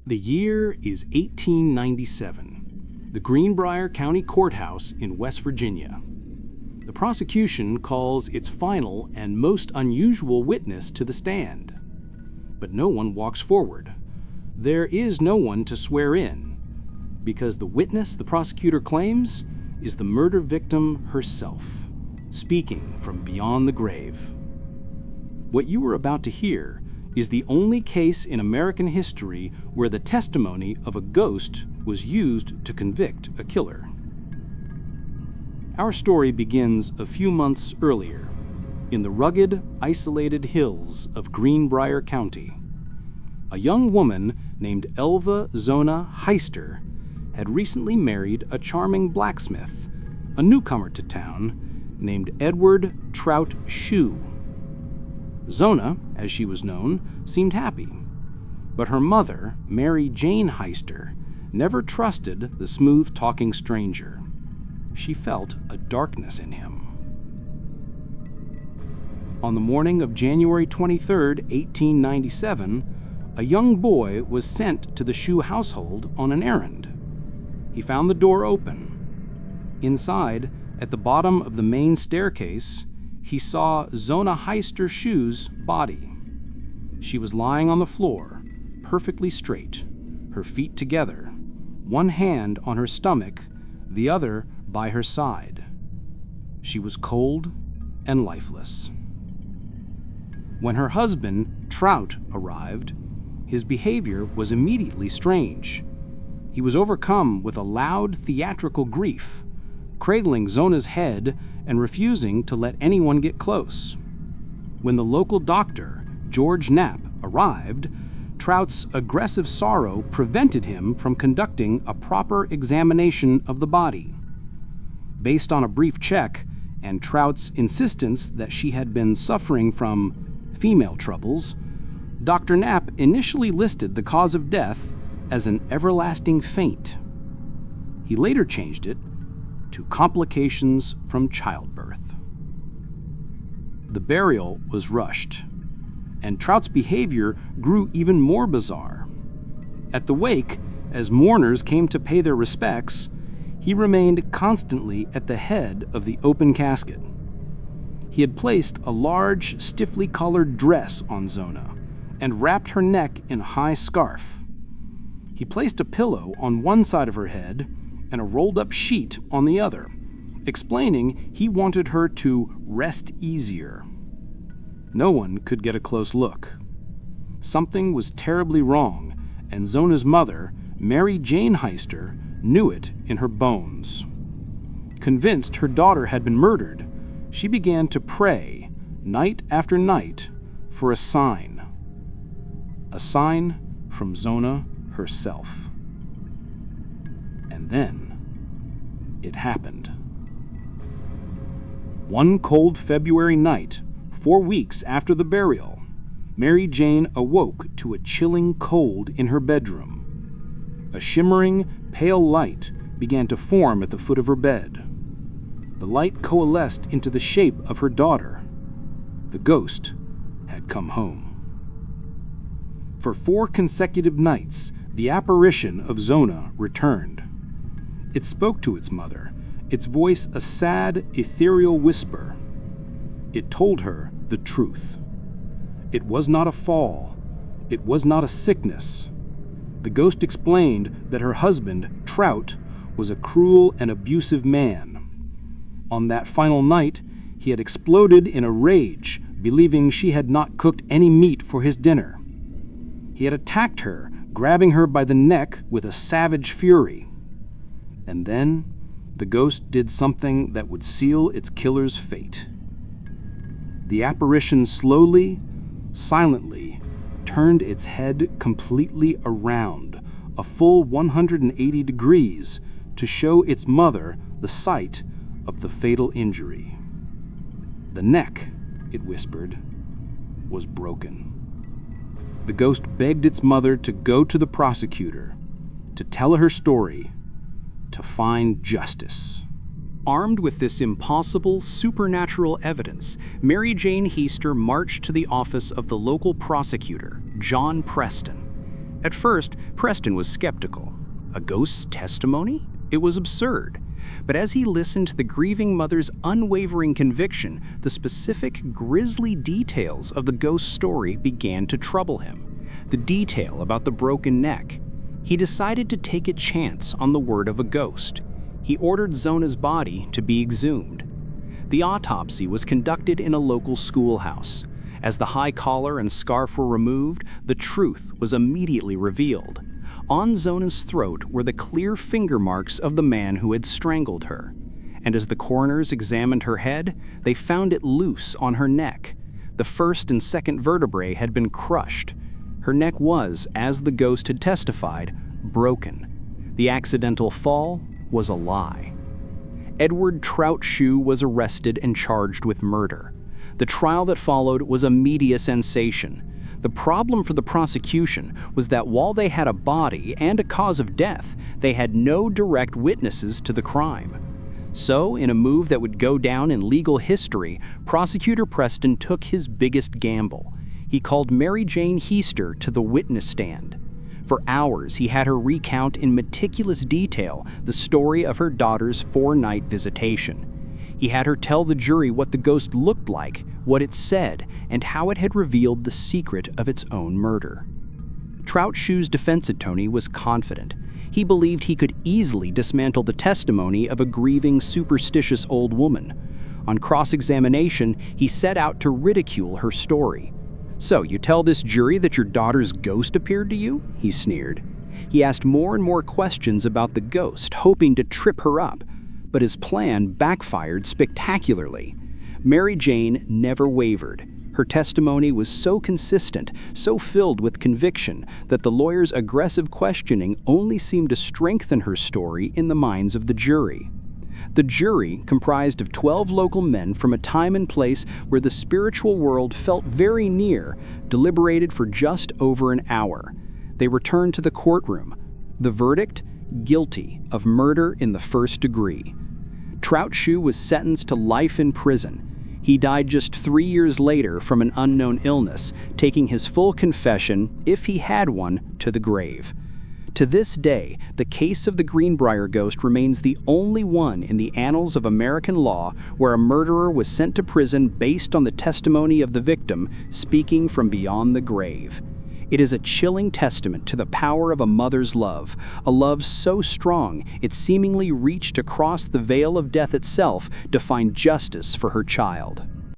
The year is 1897, the Greenbrier County Courthouse in West Virginia. The prosecution calls its final and most unusual witness to the stand. But no one walks forward. There is no one to swear in, because the witness the prosecutor claims is the murder victim herself, speaking from beyond the grave. What you are about to hear is the only case in American history where the testimony of a ghost was used to convict a killer. Our story begins a few months earlier, in the rugged, isolated hills of Greenbrier County. A young woman named Zona Heaster had recently married a charming blacksmith, a newcomer to town, named Edward Shue. Zona, as she was known, seemed happy, but her mother, Mary Jane Heaster, never trusted the smooth-talking stranger. She felt a darkness in him. On the morning of January 23, 1897, a young boy was sent to the Shue household on an errand. He found the door open. Inside, at the bottom of the main staircase, he saw Zona Heaster Shue's body. She was lying on the floor, perfectly straight, her feet together, one hand on her stomach, the other by her side. She was cold and lifeless. When her husband, Trout, arrived, his behavior was immediately strange. He was overcome with a loud theatrical grief, cradling Zona's head and refusing to let anyone get close. When the local doctor, George Knapp, arrived, Trout's aggressive sorrow prevented him from conducting a proper examination of the body. Based on a brief check and Trout's insistence that she had been suffering from female troubles, Dr. Knapp initially listed the cause of death as an everlasting faint. He later changed it to complications from childbirth. The burial was rushed, and Trout's behavior grew even more bizarre. At the wake, as mourners came to pay their respects, he remained constantly at the head of the open casket. He had placed a large, stiffly collared dress on Zona and wrapped her neck in a high scarf. He placed a pillow on one side of her head and a rolled-up sheet on the other, explaining he wanted her to rest easier. No one could get a close look. Something was terribly wrong, and Zona's mother, Mary Jane Heaster, knew it in her bones. Convinced her daughter had been murdered, she began to pray, night after night, for a sign. A sign from Zona herself. And then it happened. One cold February night, 4 weeks after the burial, Mary Jane awoke to a chilling cold in her bedroom. A shimmering, pale light began to form at the foot of her bed. The light coalesced into the shape of her daughter. The ghost had come home. For 4 consecutive nights, the apparition of Zona returned. It spoke to its mother, its voice a sad, ethereal whisper. It told her the truth. It was not a fall. It was not a sickness. The ghost explained that her husband, Trout, was a cruel and abusive man. On that final night, he had exploded in a rage, believing she had not cooked any meat for his dinner. He had attacked her, grabbing her by the neck with a savage fury. And then, the ghost did something that would seal its killer's fate. The apparition slowly, silently, turned its head completely around, a full 180 degrees, to show its mother the site of the fatal injury. The neck, it whispered, was broken. The ghost begged its mother to go to the prosecutor, to tell her story, to find justice. Armed with this impossible, supernatural evidence, Mary Jane Heaster marched to the office of the local prosecutor, John Preston. At first, Preston was skeptical. A ghost's testimony? It was absurd. But as he listened to the grieving mother's unwavering conviction, the specific grisly details of the ghost story began to trouble him. The detail about the broken neck. He decided to take a chance on the word of a ghost. He ordered Zona's body to be exhumed. The autopsy was conducted in a local schoolhouse. As the high collar and scarf were removed, the truth was immediately revealed. On Zona's throat were the clear finger marks of the man who had strangled her. And as the coroners examined her head, they found it loose on her neck. The first and second vertebrae had been crushed. Her neck was, as the ghost had testified, broken. The accidental fall was a lie. Edward Trout Shue was arrested and charged with murder. The trial that followed was a media sensation. The problem for the prosecution was that while they had a body and a cause of death, they had no direct witnesses to the crime. So, in a move that would go down in legal history, Prosecutor Preston took his biggest gamble. He called Mary Jane Heaster to the witness stand. For hours, he had her recount in meticulous detail the story of her daughter's 4-night visitation. He had her tell the jury what the ghost looked like, what it said, and how it had revealed the secret of its own murder. Trout Shue's defense attorney was confident. He believed he could easily dismantle the testimony of a grieving, superstitious old woman. On cross-examination, he set out to ridicule her story. "So, you tell this jury that your daughter's ghost appeared to you?" he sneered. He asked more and more questions about the ghost, hoping to trip her up, but his plan backfired spectacularly. Mary Jane never wavered. Her testimony was so consistent, so filled with conviction, that the lawyer's aggressive questioning only seemed to strengthen her story in the minds of the jury. The jury, comprised of 12 local men from a time and place where the spiritual world felt very near, deliberated for just over an hour. They returned to the courtroom. The verdict? Guilty of murder in the first degree. Trout Shue was sentenced to life in prison. He died just 3 years later from an unknown illness, taking his full confession, if he had one, to the grave. To this day, the case of the Greenbrier Ghost remains the only one in the annals of American law where a murderer was sent to prison based on the testimony of the victim speaking from beyond the grave. It is a chilling testament to the power of a mother's love, a love so strong it seemingly reached across the veil of death itself to find justice for her child.